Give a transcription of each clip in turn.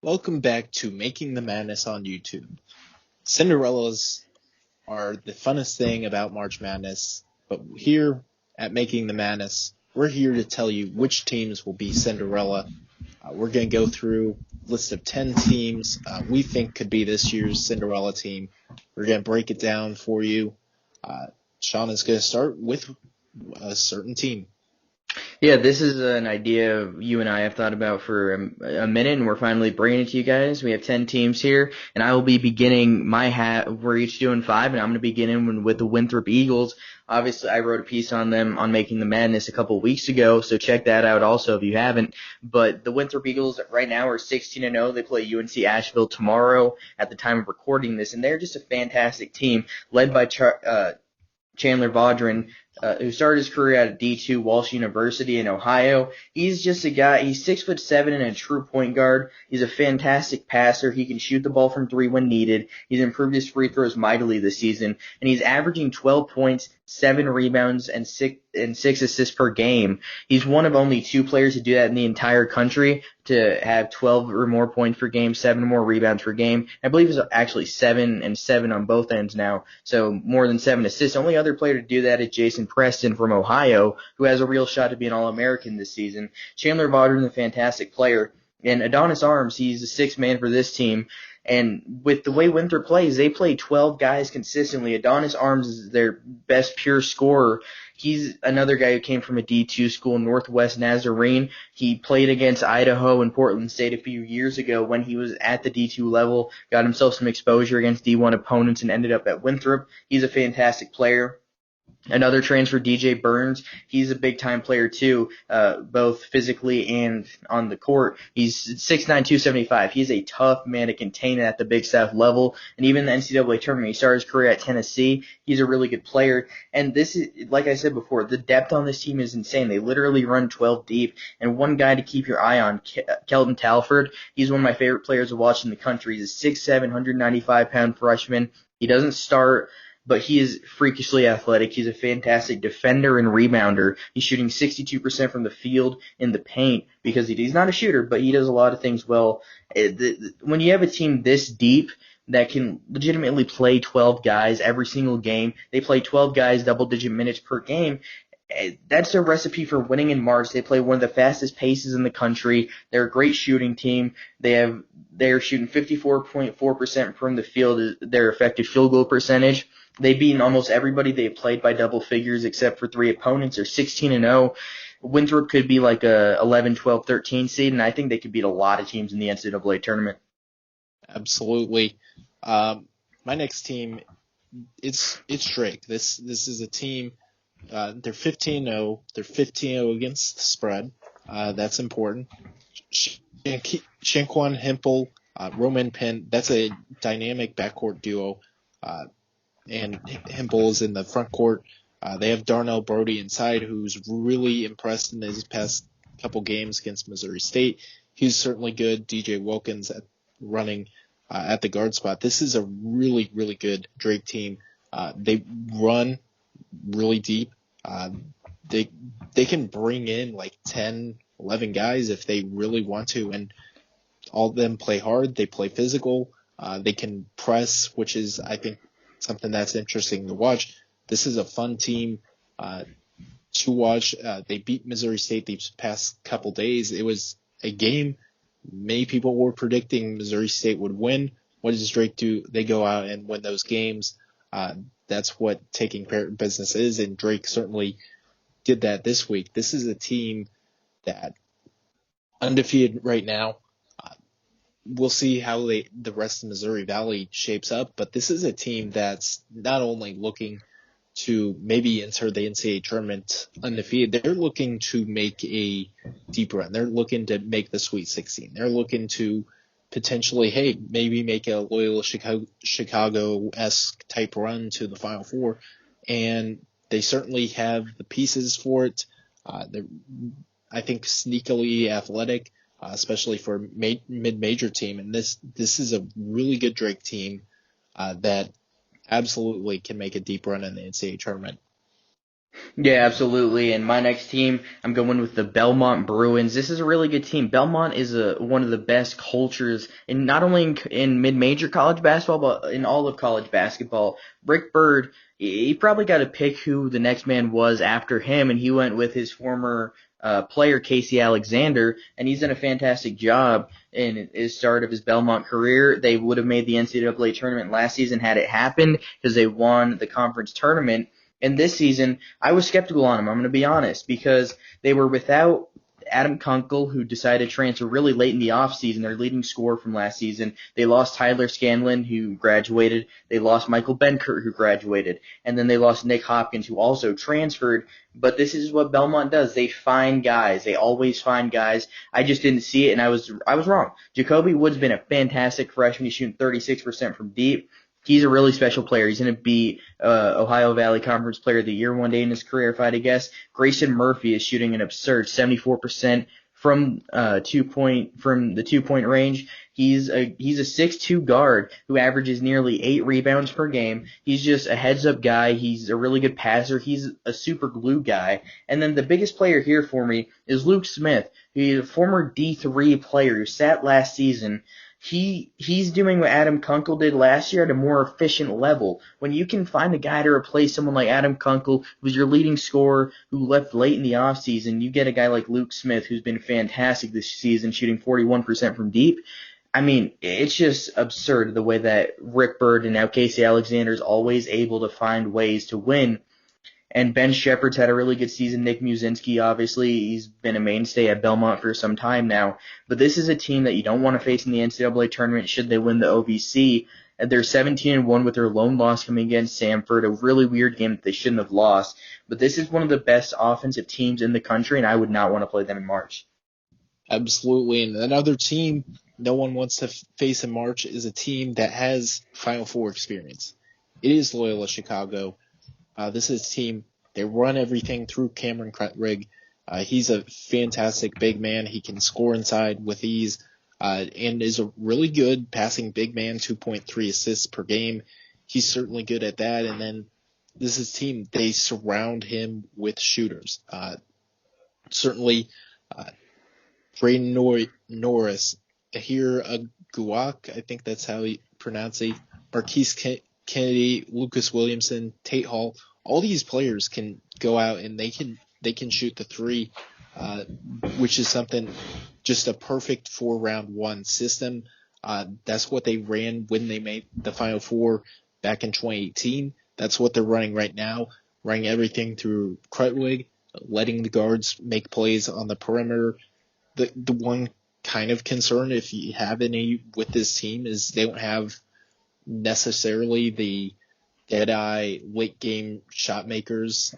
Welcome back to Making the Madness on YouTube. Cinderellas are the funnest thing about March Madness, but here at Making the Madness, we're here to tell you which teams will be Cinderella. We're going to go through a list of 10 teams we think could be this year's Cinderella team. We're going to break it down for you. Sean is going to start with a certain team. Yeah, this is an idea you and I have thought about for a minute, and we're finally bringing it to you guys. We have 10 teams here, and I will be beginning we're each doing 5, and I'm going to begin with the Winthrop Eagles. Obviously, I wrote a piece on them on Making the Madness a couple of weeks ago, so check that out also if you haven't. But the Winthrop Eagles right now are 16-0. They play UNC Asheville tomorrow at the time of recording this, and they're just a fantastic team led by Chandler Vaudrin, who started his career at D2 Walsh University in Ohio. He's just a guy. He's 6'7" and a true point guard. He's a fantastic passer. He can shoot the ball from 3 when needed. He's improved his free throws mightily this season, and he's averaging 12 points, 7 rebounds, and 6 assists per game. He's one of only 2 players to do that in the entire country, to have 12 or more points per game, 7 or more rebounds per game. I believe it's actually 7 and 7 on both ends now, so more than 7 assists. Only other player to do that is Jason Preston from Ohio, who has a real shot to be an All-American this season. Chandler Vaudrin is a fantastic player. And Adonis Arms, he's the 6th man for this team. And with the way Winthrop plays, they play 12 guys consistently. Adonis Arms is their best pure scorer. He's another guy who came from a D2 school, Northwest Nazarene. He played against Idaho and Portland State a few years ago when he was at the D2 level, got himself some exposure against D1 opponents, and ended up at Winthrop. He's a fantastic player. Another transfer, DJ Burns, he's a big-time player too, both physically and on the court. He's 6'9", 275. He's a tough man to contain at the Big South level, and even in the NCAA tournament, he started his career at Tennessee. He's a really good player, and this is, like I said before, the depth on this team is insane. They literally run 12 deep, and one guy to keep your eye on, Kelton Talford. He's one of my favorite players to watch in the country. He's a 6'7", 195-pound freshman. He doesn't start, but he is freakishly athletic. He's a fantastic defender and rebounder. He's shooting 62% from the field in the paint because he's not a shooter, but he does a lot of things well. When you have a team this deep that can legitimately play 12 guys every single game, they play 12 guys double-digit minutes per game. That's a recipe for winning in March. They play one of the fastest paces in the country. They're a great shooting team. They're shooting 54.4% from the field, their effective field goal percentage. They've beaten almost everybody they've played by double figures except for 3 opponents. They're 16-0. Winthrop could be like a 11, 12, 13 seed, and I think they could beat a lot of teams in the NCAA tournament. Absolutely. My next team, it's Drake. This is a team. They're 15-0. They're 15-0 against the spread. That's important. Shanquan Hempel, Roman Penn. That's a dynamic backcourt duo. And Hempel is in the front court. They have Darnell Brody inside, who's really impressed in his past couple games against Missouri State. He's certainly good. DJ Wilkins running at the guard spot. This is a really, really good Drake team. They run really deep. They can bring in like 10, 11 guys if they really want to, and all of them play hard. They play physical. They can press, which is, I think, something that's interesting to watch. This is a fun team to watch. They beat Missouri State these past couple days. It was a game many people were predicting Missouri State would win. What does Drake do? They go out and win those games. That's what taking care of business is, and Drake certainly did that this week. This is a team that undefeated right now. We'll see how the rest of Missouri Valley shapes up, but this is a team that's not only looking to maybe enter the NCAA tournament undefeated, they're looking to make a deep run. They're looking to make the Sweet 16. They're looking to potentially, maybe make a Loyola Chicago-esque type run to the Final Four, and they certainly have the pieces for it. They're, I think, sneakily athletic. Especially for a mid-major team. And this is a really good Drake team that absolutely can make a deep run in the NCAA tournament. Yeah, absolutely. And my next team, I'm going with the Belmont Bruins. This is a really good team. Belmont is one of the best cultures in not only in mid-major college basketball, but in all of college basketball. Rick Byrd, he probably got to pick who the next man was after him, and he went with his former player Casey Alexander, and he's done a fantastic job in his start of his Belmont career. They would have made the NCAA tournament last season had it happened because they won the conference tournament. And this season, I was skeptical on them, I'm going to be honest, because they were without Adam Kunkel, who decided to transfer really late in the offseason, their leading scorer from last season. They lost Tyler Scanlon, who graduated. They lost Michael Benkert, who graduated. And then they lost Nick Hopkins, who also transferred. But this is what Belmont does. They find guys. They always find guys. I just didn't see it, and I was wrong. Jacoby Wood's been a fantastic freshman. He's shooting 36% from deep. He's a really special player. He's going to be Ohio Valley Conference Player of the Year one day in his career, if I had to guess. Grayson Murphy is shooting an absurd 74% from the 2-point range. He's a 6'2" guard who averages nearly 8 rebounds per game. He's just a heads up guy. He's a really good passer. He's a super glue guy. And then the biggest player here for me is Luke Smith. He's a former D3 player who sat last season. He's doing what Adam Kunkel did last year at a more efficient level. When you can find a guy to replace someone like Adam Kunkel, who's your leading scorer, who left late in the offseason, you get a guy like Luke Smith, who's been fantastic this season, shooting 41% from deep. I mean, it's just absurd the way that Rick Byrd and now Casey Alexander is always able to find ways to win. And Ben Shepherd's had a really good season. Nick Muszynski, obviously, he's been a mainstay at Belmont for some time now. But this is a team that you don't want to face in the NCAA tournament should they win the OVC. And they're 17-1 with their lone loss coming against Samford, a really weird game that they shouldn't have lost. But this is one of the best offensive teams in the country, and I would not want to play them in March. Absolutely. And another team no one wants to face in March is a team that has Final Four experience. It is Loyola Chicago. This is a team, they run everything through Cameron Krutwig. He's a fantastic big man. He can score inside with ease and is a really good passing big man, 2.3 assists per game. He's certainly good at that. And then this is a team, they surround him with shooters. Certainly, Braden Norris, Ahir Aguak, I think that's how you pronounce it, Marquise Kennedy, Lucas Williamson, Tate Hall, all these players can go out and they can shoot the three, which is something, just a perfect 4-round-1 system. That's what they ran when they made the Final Four back in 2018. That's what they're running right now, running everything through Krutwig, letting the guards make plays on the perimeter. The one kind of concern, if you have any with this team, is they don't have necessarily the dead-eye late-game shot makers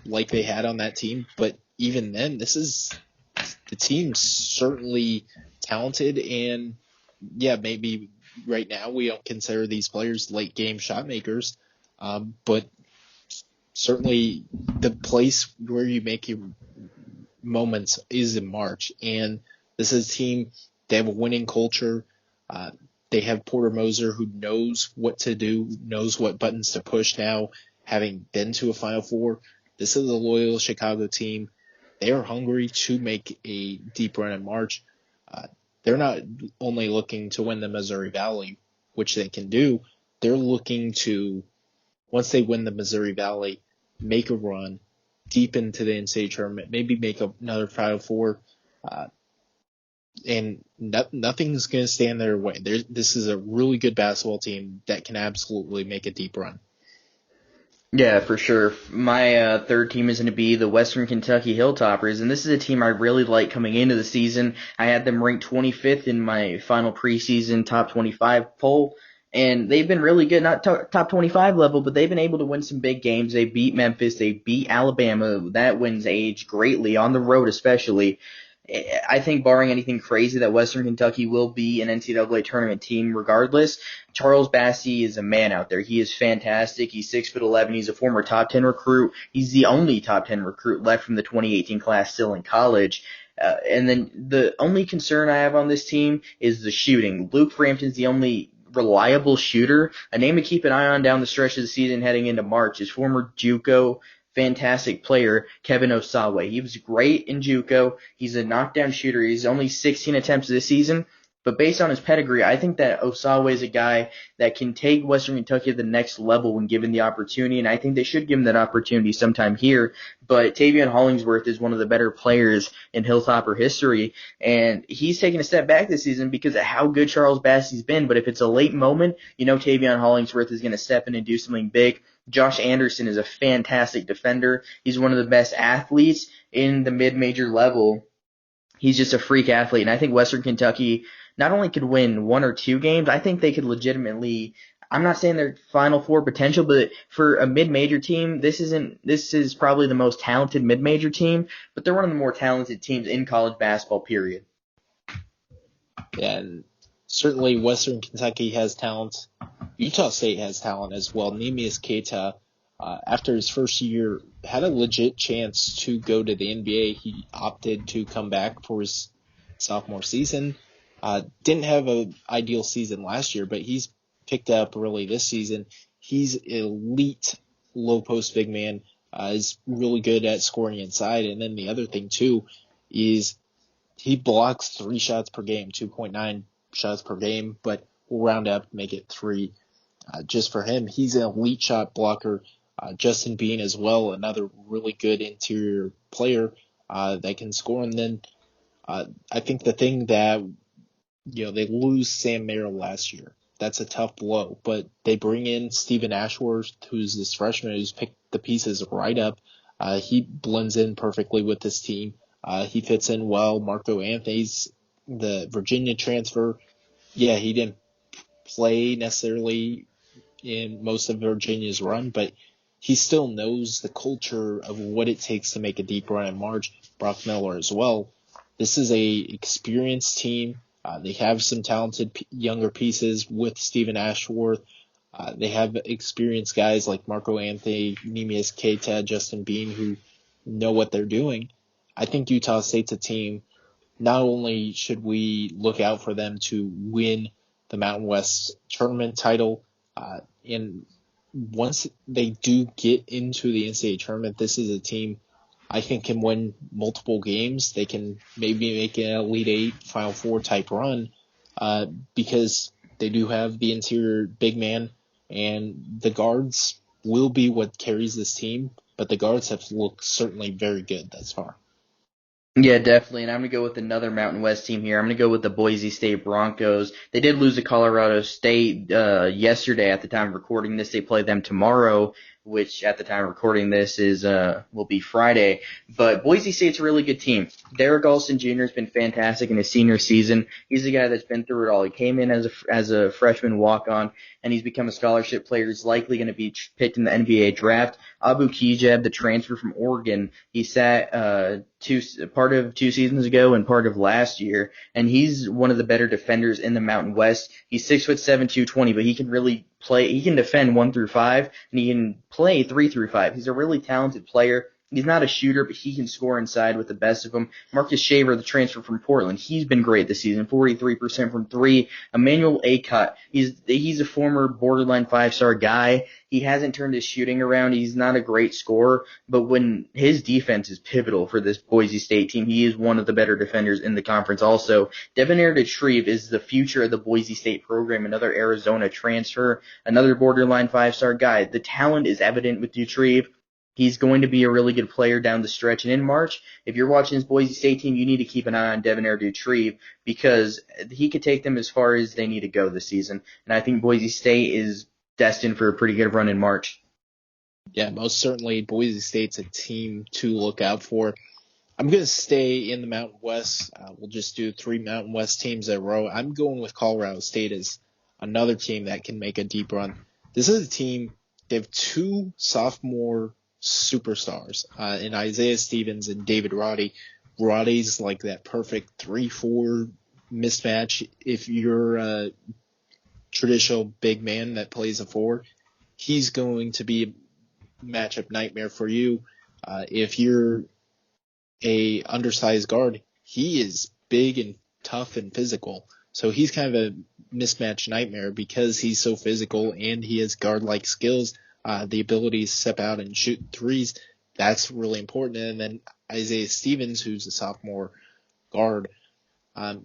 like they had on that team. But even then, the team's certainly talented, and yeah, maybe right now we don't consider these players late-game shot makers, but certainly the place where you make your moments is in March, and this is a team, they have a winning culture. They have Porter Moser, who knows what to do, knows what buttons to push now, having been to a Final Four. This is a loyal Chicago team. They are hungry to make a deep run in March. They're not only looking to win the Missouri Valley, which they can do. They're looking to, once they win the Missouri Valley, make a run deep into the NCAA tournament, maybe make another Final Four. And nothing's going to stand their way. This is a really good basketball team that can absolutely make a deep run. Yeah, for sure. My third team is going to be the Western Kentucky Hilltoppers, and this is a team I really like coming into the season. I had them ranked 25th in my final preseason top 25 poll, and they've been really good, not top 25 level, but they've been able to win some big games. They beat Memphis, they beat Alabama. That wins age greatly, on the road especially. I think barring anything crazy that Western Kentucky will be an NCAA tournament team regardless. Charles Bassey is a man out there. He is fantastic. He's 6'11". He's a former top 10 recruit. He's the only top 10 recruit left from the 2018 class still in college. And then the only concern I have on this team is the shooting. Luke Frampton's the only reliable shooter. A name to keep an eye on down the stretch of the season heading into March is former JUCO fantastic player, Kevin Osawe. He was great in JUCO. He's a knockdown shooter. He's only 16 attempts this season. But based on his pedigree, I think that Osawe is a guy that can take Western Kentucky to the next level when given the opportunity, and I think they should give him that opportunity sometime here. But Tavion Hollingsworth is one of the better players in Hilltopper history, and he's taken a step back this season because of how good Charles Bassey's been. But if it's a late moment, Tavion Hollingsworth is going to step in and do something big. Josh Anderson is a fantastic defender. He's one of the best athletes in the mid-major level. He's just a freak athlete, and I think Western Kentucky not only could win 1 or 2 games, I think they could legitimately, I'm not saying they're Final Four potential, but for a mid-major team, this is probably the most talented mid-major team, but they're one of the more talented teams in college basketball, period. Yeah, and certainly Western Kentucky has talent. Utah State has talent as well. Neemias Keita, after his first year, had a legit chance to go to the NBA. He opted to come back for his sophomore season. Didn't have an ideal season last year, but he's picked up really this season. He's elite low post big man, is really good at scoring inside. And then the other thing too is he blocks 3 shots per game, 2.9 shots per game, but we'll round up, make it 3 just for him. He's an elite shot blocker. Justin Bean as well, another really good interior player that can score. And then I think the thing that they lose Sam Merrill last year. That's a tough blow, but they bring in Stephen Ashworth, who's this freshman who's picked the pieces right up. He blends in perfectly with this team. He fits in well. Marco Anthony's the Virginia transfer. Yeah, he didn't play necessarily in most of Virginia's run, but he still knows the culture of what it takes to make a deep run in March. Brock Miller as well. This is a experienced team. They have some talented younger pieces with Stephen Ashworth. They have experienced guys like Marco Anthony, Neemias Keita, Justin Bean, who know what they're doing. I think Utah State's a team. Not only should we look out for them to win the Mountain West tournament title, and once they do get into the NCAA tournament, this is a team I think can win multiple games. They can maybe make an Elite 8, Final Four type run because they do have the interior big man, and the guards will be what carries this team, but the guards have looked certainly very good thus far. Yeah, definitely. And I'm going to go with another Mountain West team here. I'm going to go with the Boise State Broncos. They did lose to Colorado State yesterday at the time of recording this. They play them tomorrow, which at the time of recording this is will be Friday. But Boise State's a really good team. Derek Olson Jr. has been fantastic in his senior season. He's a guy that's been through it all. He came in as a freshman walk-on, and he's become a scholarship player. He's likely going to be picked in the NBA draft. Abu Kijab, the transfer from Oregon, he sat part of 2 seasons ago and part of last year, and he's one of the better defenders in the Mountain West. He's 6'7", 220, but he can really play. He can defend 1 through 5, and he can play 3 through 5. He's a really talented player. He's not a shooter, but he can score inside with the best of them. Marcus Shaver, the transfer from Portland, he's been great this season, 43% from 3. Emmanuel Acut, he's a former borderline 5-star guy. He hasn't turned his shooting around. He's not a great scorer, but when his defense is pivotal for this Boise State team, he is one of the better defenders in the conference also. Devonaire Detrieve is the future of the Boise State program, another Arizona transfer, another borderline 5-star guy. The talent is evident with Detrieve. He's going to be a really good player down the stretch. And in March, if you're watching this Boise State team, you need to keep an eye on Devonaire Detrieve because he could take them as far as they need to go this season. And I think Boise State is destined for a pretty good run in March. Yeah, most certainly Boise State's a team to look out for. I'm going to stay in the Mountain West. We'll just do 3 Mountain West teams in a row. I'm going with Colorado State as another team that can make a deep run. This is a team, they have 2 sophomore superstars in Isaiah Stevens and David Roddy. Roddy's like that perfect 3-4 mismatch. If you're a traditional big man that plays a 4, he's going to be a matchup nightmare for you. If you're a undersized guard, he is big and tough and physical. So he's kind of a mismatch nightmare because he's so physical and he has guard-like skills. The ability to step out and shoot threes. that's really important. And then Isaiah Stevens, who's a sophomore guard,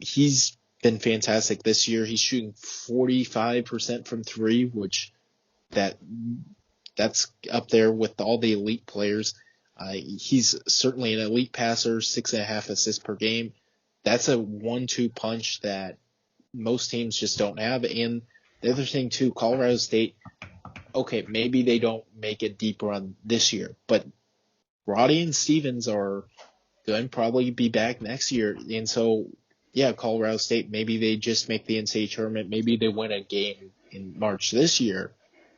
he's been fantastic this year. He's shooting 45% from three, which that's up there with all the elite players. He's certainly an elite passer, 6.5 assists per game. That's a 1-2 punch that most teams just don't have. And the other thing too, Colorado State, okay, maybe they don't make a deep run this year, but Roddy and Stevens are going to probably be back next year. And so, yeah, Colorado State, maybe they just make the NCAA tournament. Maybe they win a game in March this year.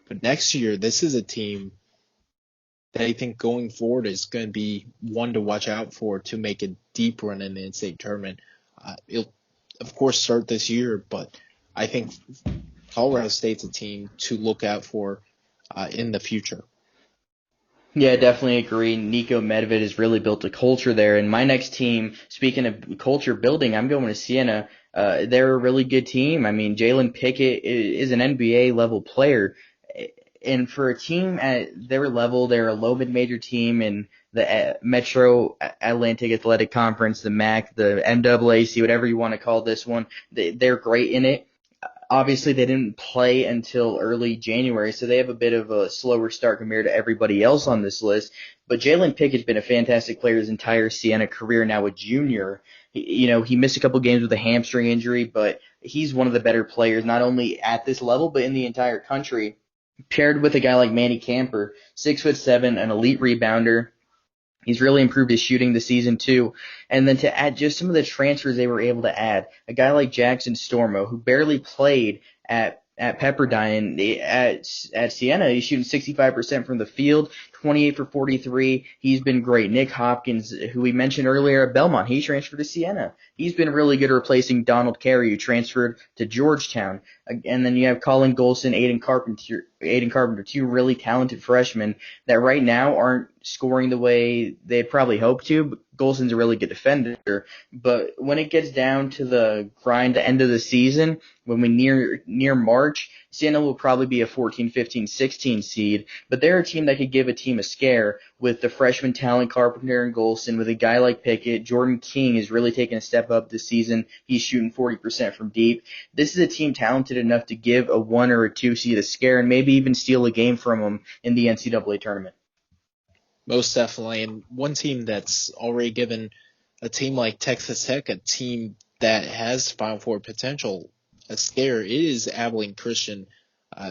But next year, this is a team that I think going forward is going to be one to watch out for to make a deep run in the NCAA tournament. It'll, of course, start this year, but I think Colorado State's a team to look out for in the future. Yeah, definitely agree. Nico Medved has really built a culture there. And my next team, speaking of culture building, I'm going to Siena. They're a really good team. I mean, Jalen Pickett is an NBA level player. And for a team at their level, they're a low mid-major team in the Metro Atlantic Athletic Conference, the MAC, the MAAC, whatever you want to call this one. They're great in it. Obviously, they didn't play until early January, so they have a bit of a slower start compared to everybody else on this list. But Jalen Pickett's been a fantastic player his entire Siena career, now a junior. He missed a couple games with a hamstring injury, but he's one of the better players, not only at this level, but in the entire country. Paired with a guy like Manny Camper, 6'7", an elite rebounder. He's really improved his shooting this season too. And then to add just some of the transfers they were able to add, a guy like Jackson Stormo, who barely played at Pepperdine at Siena, he's shooting 65% from the field, 28 for 43. He's been great. Nick Hopkins, who we mentioned earlier at Belmont, he transferred to Siena. He's been really good replacing Donald Carey, who transferred to Georgetown. And then you have Colin Golson, Aiden Carpenter, two really talented freshmen that right now aren't scoring the way they probably hope to. But Golson's a really good defender. But when it gets down to the grind, the end of the season, when we near March, Siena will probably be a 14, 15, 16 seed, but they're a team that could give a team a scare with the freshman talent Carpenter and Golson, with a guy like Pickett. Jordan King is really taking a step up this season. He's shooting 40% from deep. This is a team talented enough to give a 1 or a 2 seed a scare and maybe even steal a game from them in the NCAA tournament. Most definitely. And one team that's already given a team like Texas Tech, a team that has Final Four potential, a scare, it is Abilene Christian.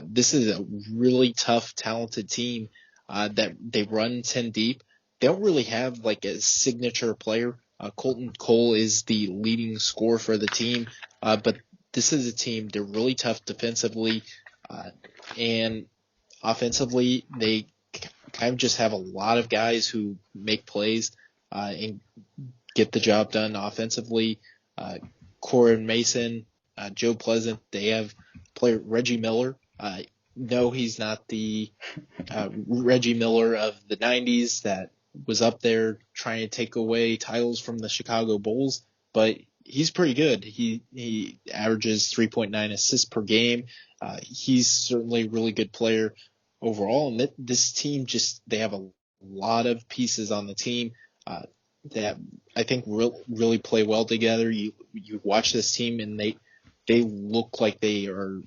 This is a really tough, talented team that they run 10 deep. They don't really have like a signature player. Colton Cole is the leading scorer for the team, but this is a team, they're really tough defensively, and offensively, they kind of just have a lot of guys who make plays and get the job done offensively. Corin Mason, Joe Pleasant, they have player Reggie Miller. No, he's not the Reggie Miller of the 90s that was up there trying to take away titles from the Chicago Bulls, but he's pretty good. He averages 3.9 assists per game. He's certainly a really good player overall. And this team they have a lot of pieces on the team that I think really play well together. You watch this team and they look like they are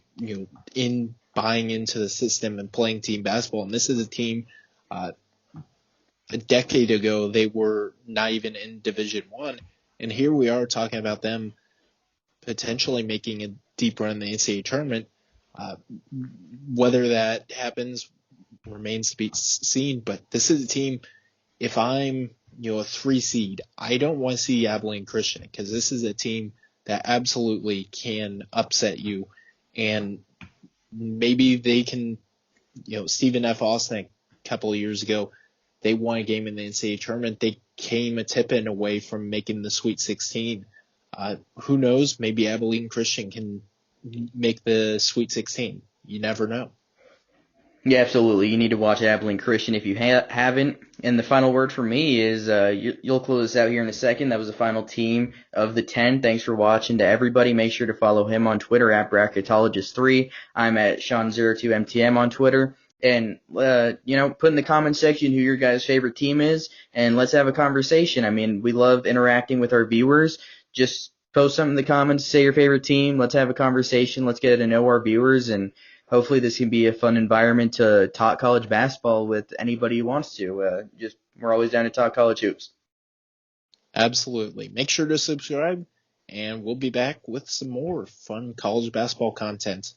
buying into the system and playing team basketball. And this is a team a decade ago they were not even in Division I, and here we are talking about them potentially making a deep run in the NCAA tournament. Whether that happens remains to be seen, but this is a team, if I'm a 3 seed, I don't want to see Abilene Christian, because this is a team that absolutely can upset you, and maybe they can, Stephen F. Austin a couple of years ago, they won a game in the NCAA tournament. They came a tip-in away from making the Sweet 16. Who knows? Maybe Abilene Christian can make the Sweet 16. You never know. Yeah, absolutely. You need to watch Abilene Christian if you haven't. And the final word for me is you'll close this out here in a second. That was the final team of the 10. Thanks for watching to everybody. Make sure to follow him on Twitter at Bracketologist3. I'm at Sean02MTM on Twitter. and put in the comment section who your guys' favorite team is, and let's have a conversation. I mean, we love interacting with our viewers. Just post something in the comments, say your favorite team. Let's have a conversation. Let's get to know our viewers, and hopefully this can be a fun environment to talk college basketball with anybody who wants to. We're always down to talk college hoops. Absolutely. Make sure to subscribe, and we'll be back with some more fun college basketball content.